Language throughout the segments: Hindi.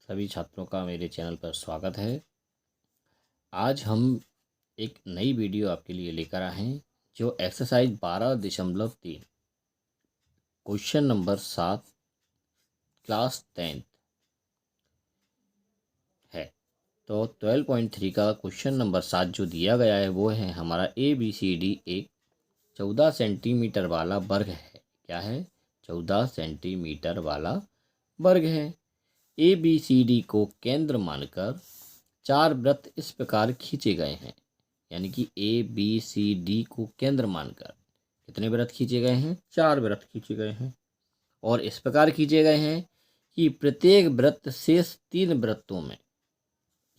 सभी छात्रों का मेरे चैनल पर स्वागत है। आज हम एक नई वीडियो आपके लिए लेकर आए हैं जो exercise 12.3 question number 7 class 10th है। तो 12.3 का क्वेश्चन नंबर 7 जो दिया गया है वो है हमारा ABCD एक 14 सेंटीमीटर वाला वर्ग है। क्या है? 14 सेंटीमीटर वाला वर्ग है। ABCD को केंद्र मानकर 4 वृत्त इस प्रकार खींचे गए हैं। यानी कि ABCD को केंद्र मानकर कितने वृत्त खींचे गए हैं? 4 वृत्त खींचे गए हैं और इस प्रकार खींचे गए हैं कि प्रत्येक वृत्त शेष 3 वृत्तों में,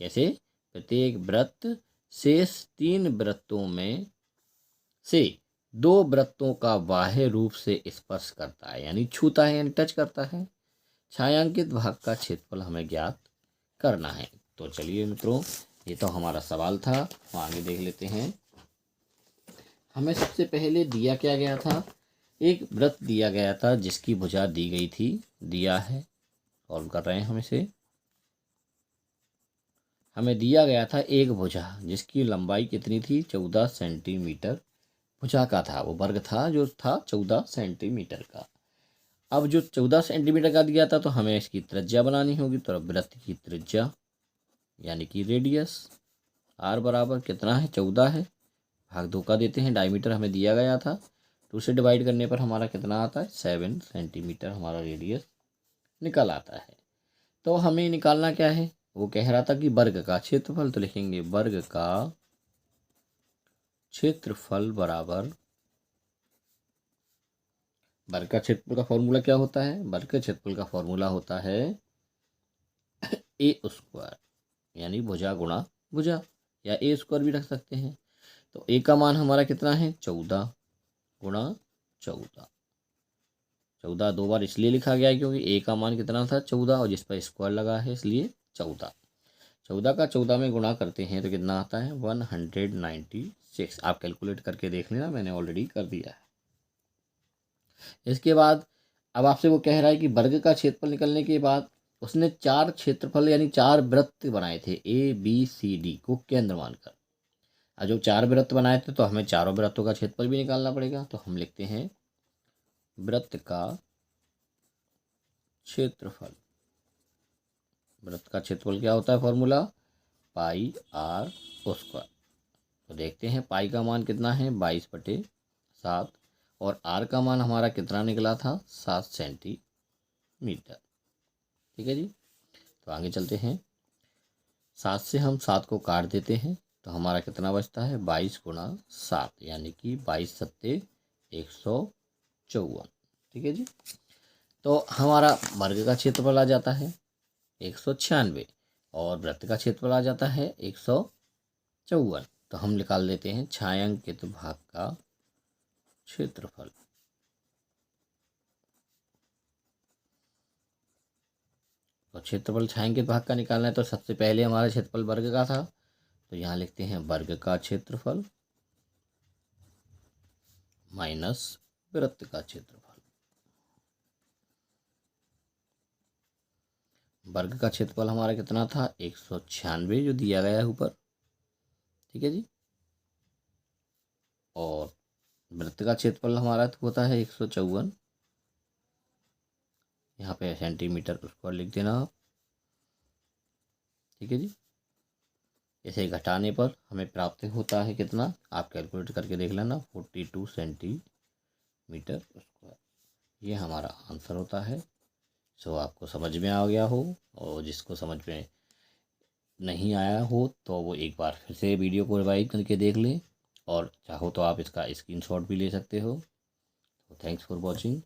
जैसे प्रत्येक वृत्त शेष 3 वृत्तों में से 2 वृत्तों का बाह्य रूप से स्पर्श करता है, यानी छूता है, यानी टच करता है। छायांकित भाग का क्षेत्रफल हमें ज्ञात करना है। तो चलिए मित्रों, ये तो हमारा सवाल था, तो आगे देख लेते हैं। हमें सबसे पहले दिया क्या गया था? एक वृत्त दिया गया था जिसकी भुजा दी गई थी, दिया है, सॉल्व कर रहे हैं हम इसे। हमें दिया गया था एक भुजा जिसकी लंबाई कितनी थी? 14 सेंटीमीटर भुजा का था, वो वर्ग था जो था 14 सेंटीमीटर का। अब जो 14 सेंटीमीटर का दिया था तो हमें इसकी त्रिज्या बनानी होगी। तो वृत्त की त्रिज्या यानी कि रेडियस r बराबर कितना है? 14 है, भाग 2 का देते हैं। डायमीटर हमें दिया गया था, 2 से डिवाइड करने पर हमारा कितना आता है? 7 सेंटीमीटर हमारा रेडियस निकल आता है। तो हमें निकालना क्या है? वो कह रहा था कि वर्ग का क्षेत्रफल, तो लिखेंगे वर्ग का क्षेत्रफल बराबर, वर्ग का क्षेत्रफल का फॉर्मूला क्या होता है? वर्ग के क्षेत्रफल का फॉर्मूला होता है a² यानी भुजा गुणा भुजा, या a² भी रख सकते हैं। तो a का मान हमारा कितना है? 14 गुणा 14। 14 2 बार इसलिए लिखा गया है क्योंकि a का मान कितना था? 14, और जिस पर स्क्वायर लगा है इसलिए 14। 14 का 14 में गुणा करते हैं तो कितना आता है? 196। आप कैलकुलेट करके देख लेना, मैंने ऑलरेडी कर दिया है। इसके बाद अब आपसे वो कह रहा है कि वर्ग का क्षेत्रफल निकलने के बाद उसने 4 क्षेत्रफल यानी 4 वृत्त बनाए थे ABCD को केंद्र मानकर। और जो 4 वृत्त बनाए थे तो हमें चारों वृत्तों का क्षेत्रफल भी निकालना पड़ेगा। तो हम लिखते हैं वृत्त का क्षेत्रफल। वृत्त का क्षेत्रफल क्या होता है? Formula πr²। तो देखते हैं पाई का मान कितना है? 22/7, और r का मान हमारा कितना निकला था? 7 सेंटीमीटर। ठीक है जी। तो आगे चलते हैं। 7 से हम 7 को काट देते हैं तो हमारा कितना बचता है? 22 गुणा 7 यानी कि 22 सत्ते 154। ठीक है जी। तो हमारा वर्ग का क्षेत्रफल आ जाता है 196 और वृत्त का क्षेत्रफल आ जाता है 154। तो हम निकाल लेते हैं छायांकित भाग का क्षेत्रफल। तो क्षेत्रफल छायांकित भाग का निकालना है तो सबसे पहले हमारा क्षेत्रफल वर्ग का था, तो यहाँ लिखते हैं वर्ग का क्षेत्रफल माइनस वृत्त का क्षेत्रफल। वर्ग का क्षेत्रफल हमारा कितना था? 196 जो दिया गया है ऊपर। ठीक है जी। और वृत्त का क्षेत्रफल हमारा होता है 154, यहाँ पे सेंटीमीटर उसको लिख देना आप। ठीक है जी। इसे घटाने पर हमें प्राप्त होता है कितना? आप कैलकुलेट करके देख लेना, 42 सेंटीमीटर स्क्वायर। ये हमारा आंसर होता है। सो आपको समझ में आ गया हो, और जिसको समझ में नहीं आया हो तो वो एक बार फिर से वीडियो को रिवाइज करके देख लें, और चाहो तो आप इसका स्क्रीनशॉट भी ले सकते हो। तो थैंक्स फॉर वॉचिंग।